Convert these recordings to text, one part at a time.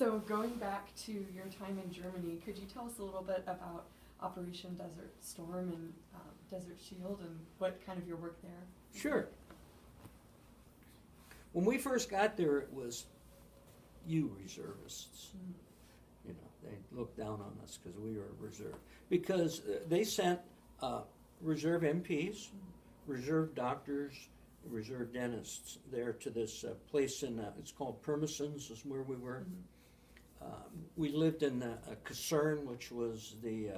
So going back to your time in Germany, could you tell us a little bit about Operation Desert Storm and Desert Shield and what kind of your work there? Sure. When we first got there, it was you reservists. Mm. You know, they looked down on us because we were reserve. Because they sent reserve MPs, reserve doctors, reserve dentists there to this place in, it's called Pirmasens is where we were. We lived in a caserne, which was the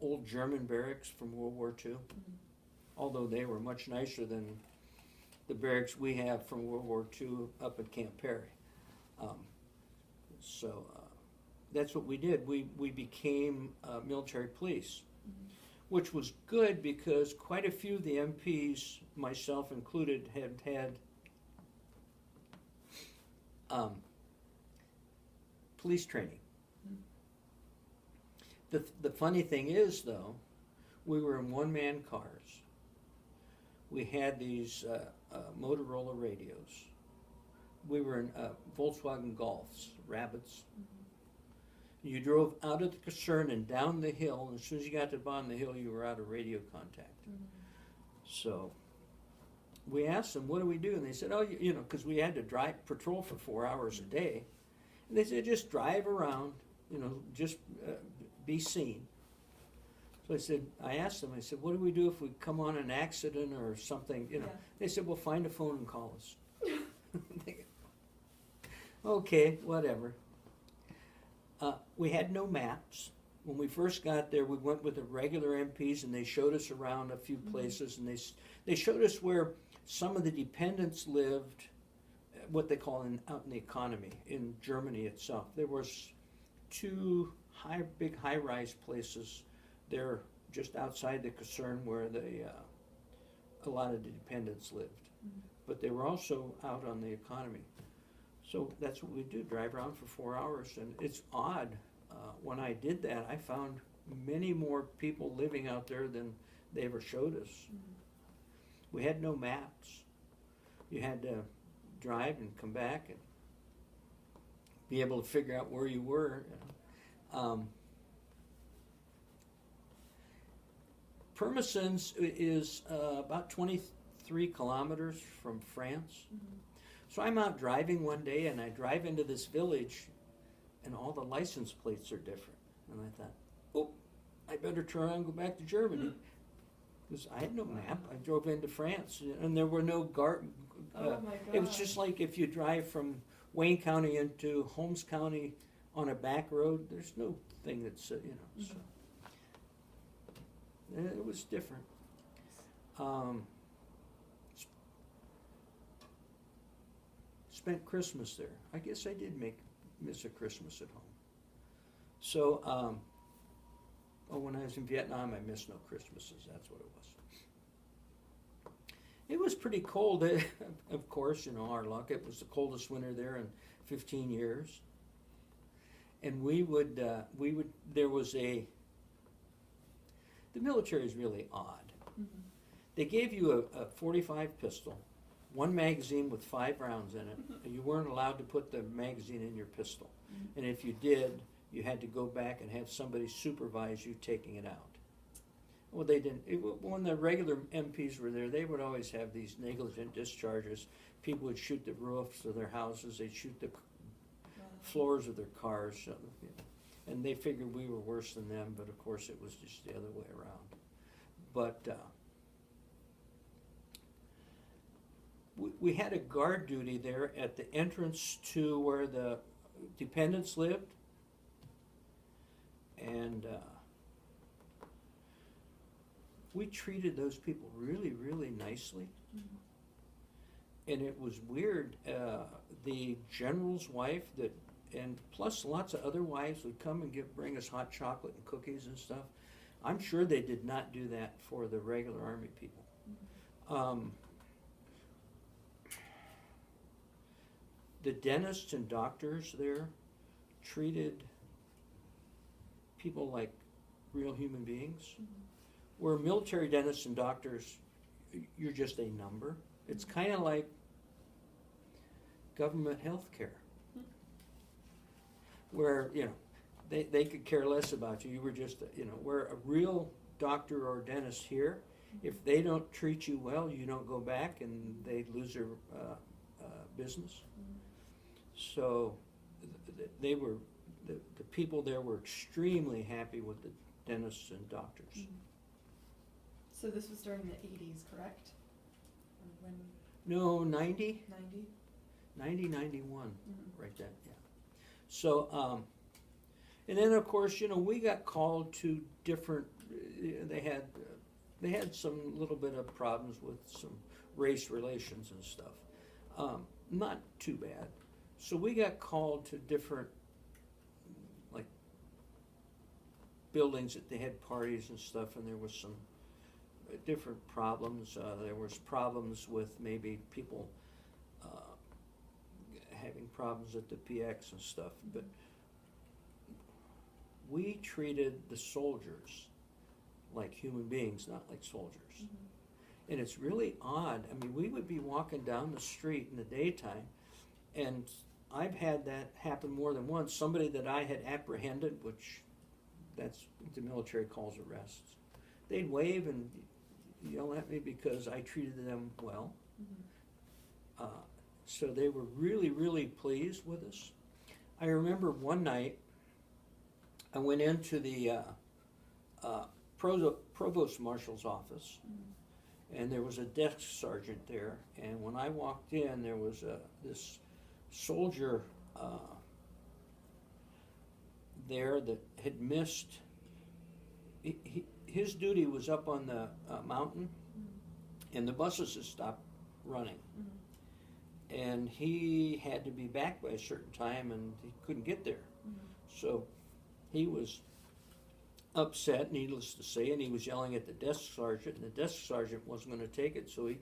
old German barracks from World War II, although they were much nicer than the barracks we have from World War II up at Camp Perry. So that's what we did. We became military police, which was good because quite a few of the MPs, myself included, had police training. The funny thing is, though, we were in one-man cars. We had these Motorola radios. We were in Volkswagen Golfs, Rabbits. You drove out of the caserne and down the hill, and as soon as you got to the bottom of the hill, you were out of radio contact. So we asked them, what do we do? And they said, oh, you know, because we had to patrol for 4 hours a day. And they said, just drive around, you know, just be seen. So I asked them, I said, what do we do if we come on an accident or something, you know? Yeah. They said, well, find a phone and call us. Okay, whatever. We had no maps. When we first got there, we went with the regular MPs, and they showed us around a few places, and they showed us where some of the dependents lived, what they call out in the economy, in Germany itself. There was two big high-rise places there just outside the caserne where a lot of the dependents lived. But they were also out on the economy. So that's what we do, drive around for 4 hours. And it's odd, when I did that, I found many more people living out there than they ever showed us. We had no maps. You had to drive and come back and be able to figure out where you were. Pirmasens is about 23 kilometers from France. So I'm out driving one day, and I drive into this village, and all the license plates are different. And I thought, oh, I better turn around and go back to Germany. Because I had no map. I drove into France, and there were no Oh my God. It was just like if you drive from Wayne County into Holmes County on a back road, there's no thing that's, you know, so. It was different. Spent Christmas there. I guess I did miss a Christmas at home. So, when I was in Vietnam, I missed no Christmases. That's what it was. It was pretty cold, of course, you know, our luck. It was the coldest winter there in 15 years. And the military is really odd. They gave you a .45 pistol, one magazine with 5 rounds in it, and you weren't allowed to put the magazine in your pistol. And if you did, you had to go back and have somebody supervise you taking it out. Well, they didn't. When the regular MPs were there, they would always have these negligent discharges. People would shoot the roofs of their houses. They'd shoot the floors of their cars. So, you know, and they figured we were worse than them, but of course it was just the other way around. But we had a guard duty there at the entrance to where the dependents lived. And we treated those people really, really nicely. And it was weird. The general's wife, and plus lots of other wives would come and bring us hot chocolate and cookies and stuff. I'm sure they did not do that for the regular Army people. The dentists and doctors there treated people like real human beings. Where military dentists and doctors, you're just a number. It's kind of like government health care. where, you know, they could care less about you. You were just, you know, where a real doctor or dentist here, if they don't treat you well, you don't go back and they lose their business. So they were, the people there were extremely happy with the dentists and doctors. So this was during the 80s, correct? Or when? No, 90? 90? 91, right then, yeah. So, and then of course, you know, we got called to different, they had some little bit of problems with some race relations and stuff. Not too bad. So we got called to different, like, buildings that they had parties and stuff, and there was some different problems. There was problems with maybe people having problems at the PX and stuff, but we treated the soldiers like human beings, not like soldiers. And it's really odd. I mean, we would be walking down the street in the daytime, and I've had that happen more than once. Somebody that I had apprehended, which that's what the military calls arrests, they'd wave and yell at me because I treated them well. So they were really, really pleased with us. I remember one night I went into the provost marshal's office, and there was a desk sergeant there. And when I walked in, there was this soldier there that had missed. His duty was up on the mountain, and the buses had stopped running. And he had to be back by a certain time, and he couldn't get there. So he was upset, needless to say, and he was yelling at the desk sergeant, and the desk sergeant wasn't going to take it, so he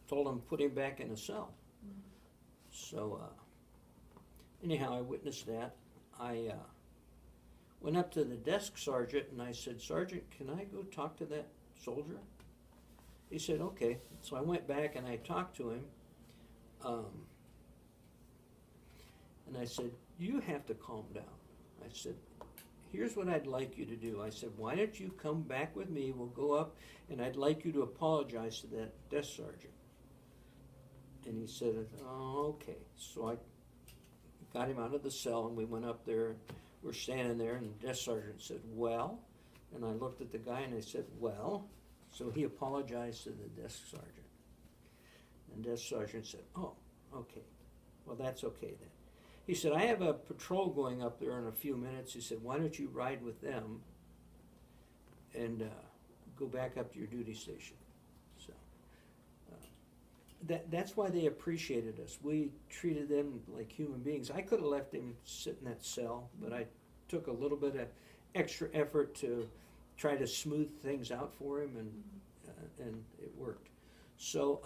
told him to put him back in a cell. So anyhow, I witnessed that. I went up to the desk sergeant, and I said, "Sergeant, can I go talk to that soldier?" He said, "Okay." So I went back and I talked to him. And I said, "You have to calm down." I said, "Here's what I'd like you to do." I said, "Why don't you come back with me? We'll go up, and I'd like you to apologize to that desk sergeant." And he said, "Oh, okay." So I got him out of the cell, and we went up there. We're standing there, and the desk sergeant said, "Well?" And I looked at the guy, and I said, "Well?" So he apologized to the desk sergeant. And the desk sergeant said, "Oh, okay. Well, that's okay then." He said, "I have a patrol going up there in a few minutes." He said, "Why don't you ride with them and go back up to your duty station?" So that's why they appreciated us. We treated them like human beings. I could have left him sit in that cell, but I took a little bit of extra effort to try to smooth things out for him, and it worked. So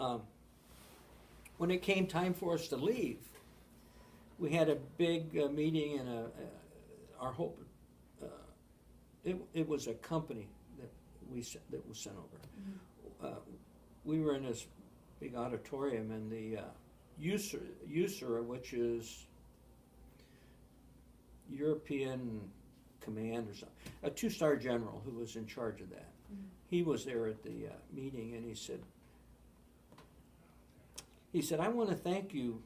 when it came time for us to leave, we had a big meeting, and our whole it was a company that was sent over. We were in this big auditorium, and the USER, which is European Command or something, a 2-star general who was in charge of that. He was there at the meeting, and he said, "I want to thank you,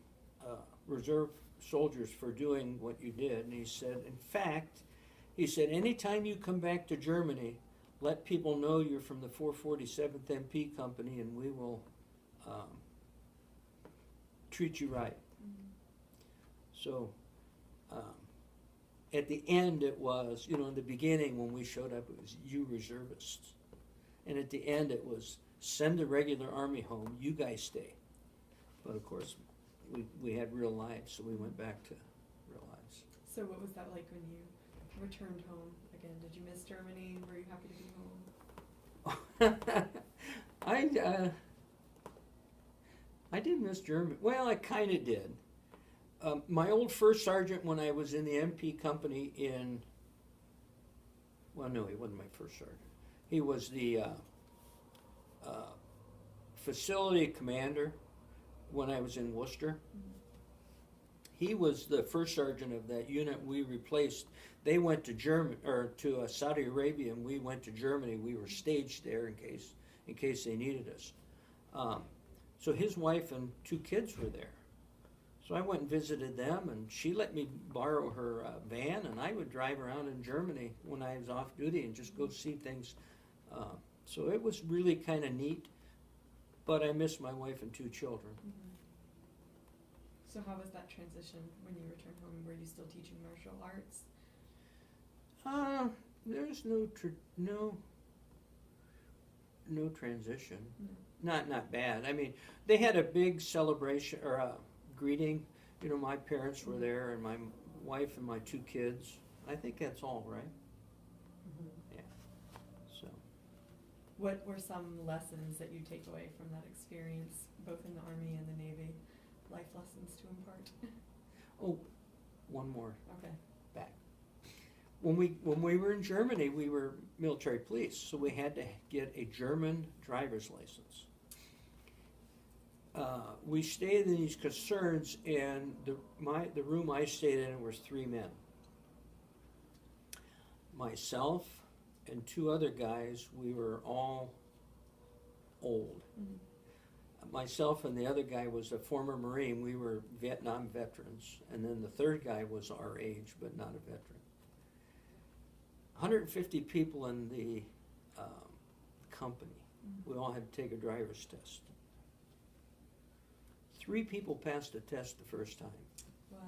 reserve soldiers, for doing what you did." And he said, "In fact," he said, "anytime you come back to Germany, let people know you're from the 447th MP Company, and we will treat you right." So at the end it was, you know, in the beginning when we showed up, it was "you reservists." And at the end it was "send the regular army home, you guys stay." But of course, we had real lives, so we went back to real lives. So what was that like when you returned home again? Did you miss Germany? Were you happy to be home? I didn't miss Germany. Well, I kind of did. My old first sergeant, when I was in the MP company well, no, he wasn't my first sergeant. He was the facility commander when I was in Worcester. He was the first sergeant of that unit we replaced. They went to to Saudi Arabia, and we went to Germany. We were staged there in case they needed us. So his wife and 2 kids were there. So I went and visited them, and she let me borrow her van, and I would drive around in Germany when I was off duty and just go see things. So it was really kind of neat, but I miss my wife and 2 children. Mm-hmm. So how was that transition when you returned home? Were you still teaching martial arts? There's no transition. No. Not bad. I mean, they had a big celebration or a greeting. You know, my parents were there, and my wife and my 2 kids. I think that's all right. Mm-hmm. Yeah. So. What were some lessons that you take away from that experience, both in the Army and the Navy? Life lessons to impart? Oh, one more Okay. back. When we were in Germany, we were military police, so we had to get a German driver's license. We stayed in these concerns, and the room I stayed in was 3 men. Myself and 2 other guys. We were all old. Mm-hmm. Myself and the other guy was a former Marine. We were Vietnam veterans, and then the 3rd guy was our age, but not a veteran. 150 people in the company. Mm-hmm. We all had to take a driver's test. 3 people passed the test the first time. Wow.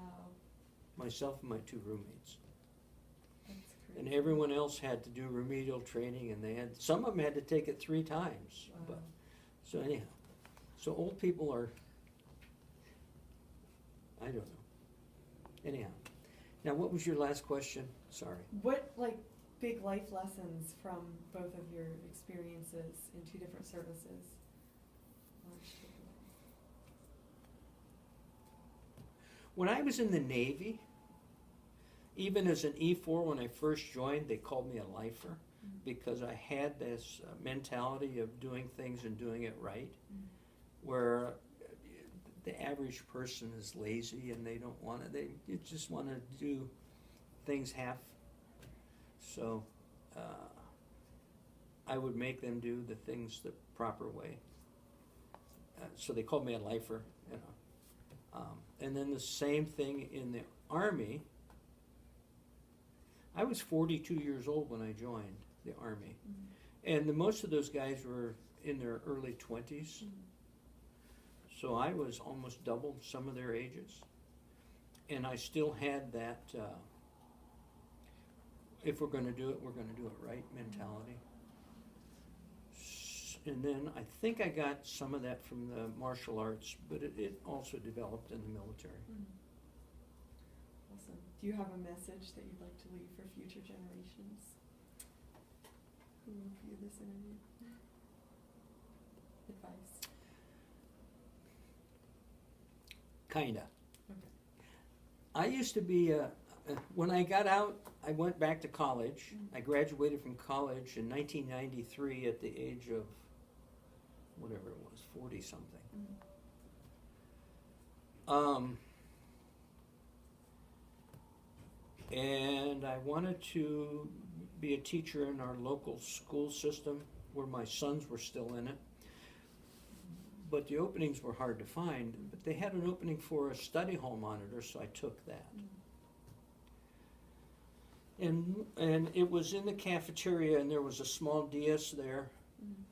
Myself and my 2 roommates. That's crazy. And everyone else had to do remedial training, and some of them had to take it 3 times. Wow. But so anyhow, so old people are, I don't know. Anyhow, now what was your last question? Sorry. What, big life lessons from both of your experiences in 2 different services? When I was in the Navy, even as an E4 when I first joined, they called me a lifer, mm-hmm. because I had this mentality of doing things and doing it right, mm-hmm. where the average person is lazy and they don't want to, they just want to do things half. So I would make them do the things the proper way. So they called me a lifer, you know. And then the same thing in the Army. I was 42 years old when I joined the Army. Mm-hmm. And most of those guys were in their early 20s. Mm-hmm. So I was almost double some of their ages. And I still had that, if we're going to do it, we're going to do it right mentality. And then I think I got some of that from the martial arts, but it also developed in the military. Awesome. Do you have a message that you'd like to leave for future generations who will view this interview? Advice? Kinda. Okay. I used to be, when I got out, I went back to college. Mm-hmm. I graduated from college in 1993 at the age of, whatever it was, 40 something. Mm-hmm. And I wanted to be a teacher in our local school system where my sons were still in it. But the openings were hard to find. But they had an opening for a study hall monitor, so I took that. Mm-hmm. And it was in the cafeteria, and there was a small dais there. Mm-hmm.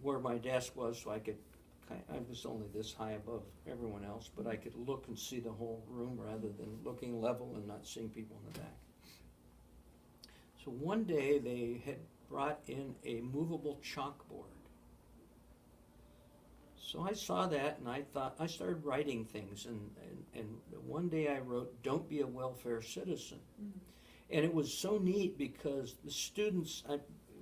Where my desk was, so I was only this high above everyone else, but I could look and see the whole room rather than looking level and not seeing people in the back. So one day they had brought in a movable chalkboard. So I saw that and I started writing things, and one day I wrote, "Don't be a welfare citizen." Mm-hmm. And it was so neat because the students,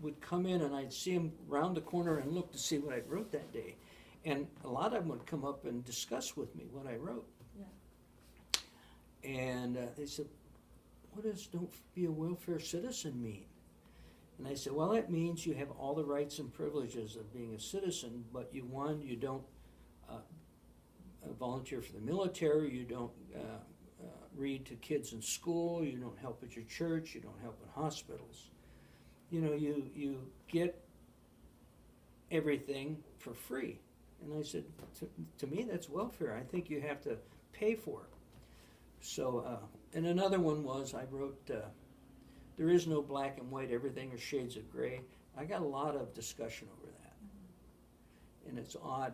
would come in and I'd see them round the corner and look to see what I wrote that day. And a lot of them would come up and discuss with me what I wrote. Yeah. And they said, "What does don't be a welfare citizen mean?" And I said, "Well, it means you have all the rights and privileges of being a citizen, but you don't volunteer for the military, you don't read to kids in school, you don't help at your church, you don't help in hospitals. You know, you get everything for free. And I said, to me, that's welfare. I think you have to pay for it. So, and another one was, I wrote, there is no black and white, everything is shades of gray. I got a lot of discussion over that. And it's odd,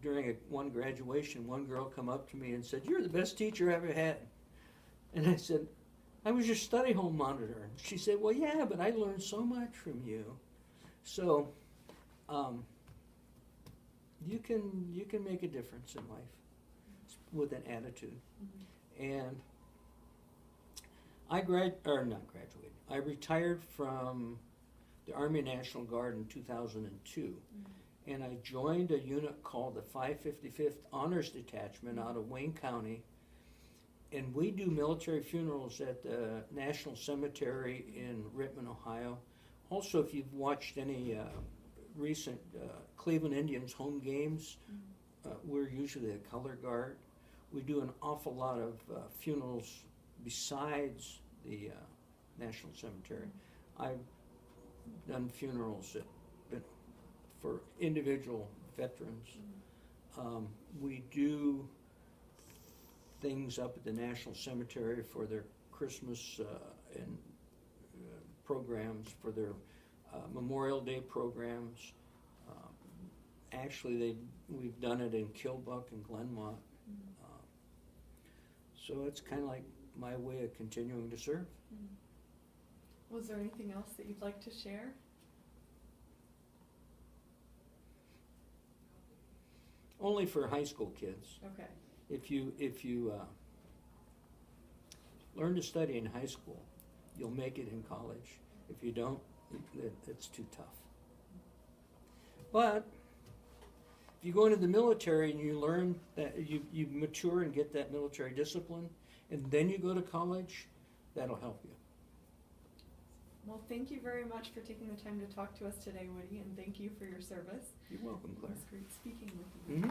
during one graduation, one girl come up to me and said, "You're the best teacher I ever had." And I said, "I was your study home monitor." And she said, "Well, yeah, but I learned so much from you." So, you can make a difference in life with an attitude. And I I retired from the Army National Guard in 2002, and I joined a unit called the 555th Honors Detachment out of Wayne County, and we do military funerals at the National Cemetery in Rittman, Ohio. Also, if you've watched any recent Cleveland Indians home games, we're usually the color guard. We do an awful lot of funerals besides the National Cemetery. I've done funerals for individual veterans. We do things up at the National Cemetery for their Christmas and programs, for their Memorial Day programs. Actually, we've done it in Kilbuck and Glenmont. So it's kind of like my way of continuing to serve. Was there anything else that you'd like to share? Only for high school kids. Okay. If you learn to study in high school, you'll make it in college. If you don't, it's too tough. But if you go into the military and you learn that you mature and get that military discipline, and then you go to college, that'll help you. Well, thank you very much for taking the time to talk to us today, Woody, and thank you for your service. You're welcome, Claire. It was great speaking with you.